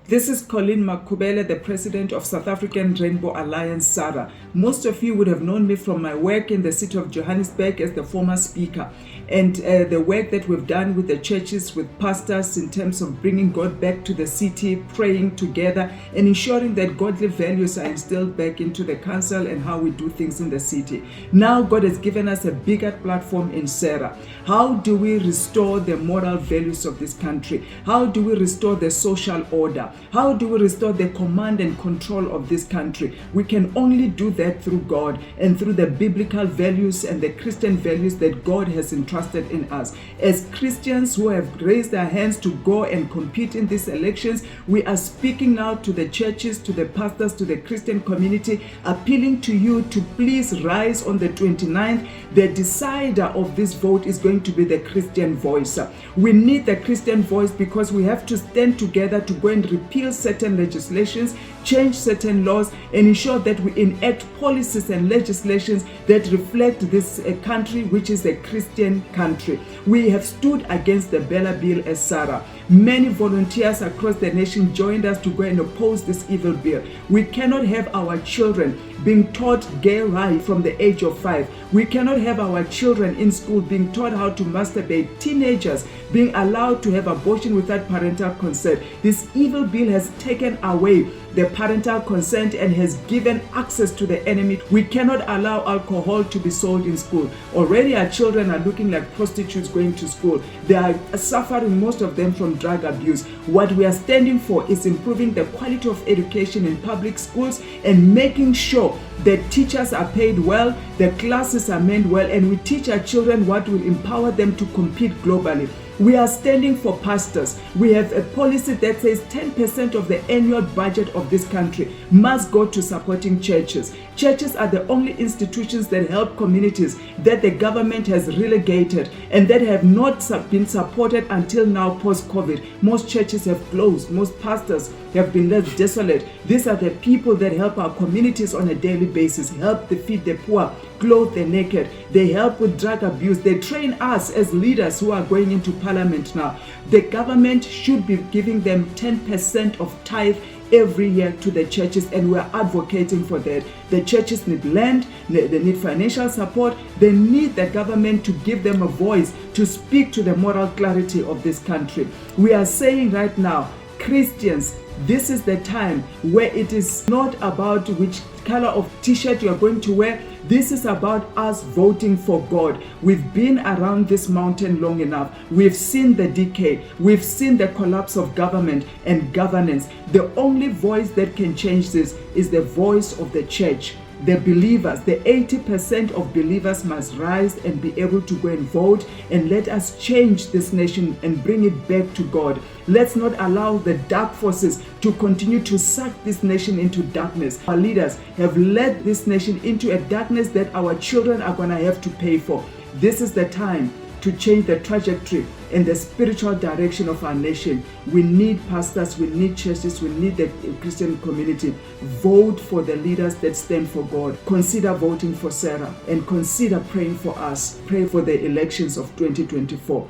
This is Colleen Makhubele, the president of South African Rainbow Alliance, Sara. Most of you would have known me from my work in the city of Johannesburg as the former speaker, and the work that we've done with the churches, with pastors, in terms of bringing God back to the city, praying together, and ensuring that godly values are instilled back into the council and how we do things in the city. Now God has given us a bigger platform in Sara. How do we restore the moral values of this country? How do we restore the social order? How do we restore the command and control of this country? We can only do that through God and through the biblical values and the Christian values that God has entrusted in us. As Christians who have raised their hands to go and compete in these elections, we are speaking now to the churches, to the pastors, to the Christian community, appealing to you to please rise on the 29th. The decider of this vote is going to be the Christian voice. We need the Christian voice because we have to stand together to go and repeal certain legislations, change certain laws, and ensure that we enact policies and legislations that reflect this country, which is a Christian country. We have stood against the Bella Bill as Sara. Many volunteers across the nation joined us to go and oppose this evil bill. We cannot have our children being taught gay rights from the age of 5. We cannot have our children in school being taught how to masturbate, teenagers being allowed to have abortion without parental consent. This evil bill has taken away the parental consent and has given access to the enemy. We cannot allow alcohol to be sold in school. Already our children are looking like prostitutes going to school. They are suffering, most of them, from drug abuse. What we are standing for is improving the quality of education in public schools and making sure that teachers are paid well, the classes are manned well, and we teach our children what will empower them to compete globally. We are standing for pastors. We have a policy that says 10% of the annual budget of this country must go to supporting churches. Churches are the only institutions that help communities that the government has relegated and that have not been supported until now post-COVID. Most churches have closed. Most pastors have been left desolate. These are the people that help our communities on a daily basis, help to feed the poor, clothe the naked. They help with drug abuse. They train us as leaders who are going into parliament now. The government should be giving them 10% of tithe every year to the churches, and we're advocating for that. The churches need land, they need financial support, they need the government to give them a voice to speak to the moral clarity of this country. We are saying right now, Christians, this is the time where it is not about which color of t-shirt you are going to wear. This is about us voting for God. We've been around this mountain long enough. We've seen the decay. We've seen the collapse of government and governance. The only voice that can change this is the voice of the church. The believers, the 80% of believers must rise and be able to go and vote, and let us change this nation and bring it back to God. Let's not allow the dark forces to continue to suck this nation into darkness. Our leaders have led this nation into a darkness that our children are going to have to pay for. This is the time to change the trajectory and the spiritual direction of our nation. We need pastors, we need churches, we need the Christian community. Vote for the leaders that stand for God. Consider voting for Sara and consider praying for us. Pray for the elections of 2024.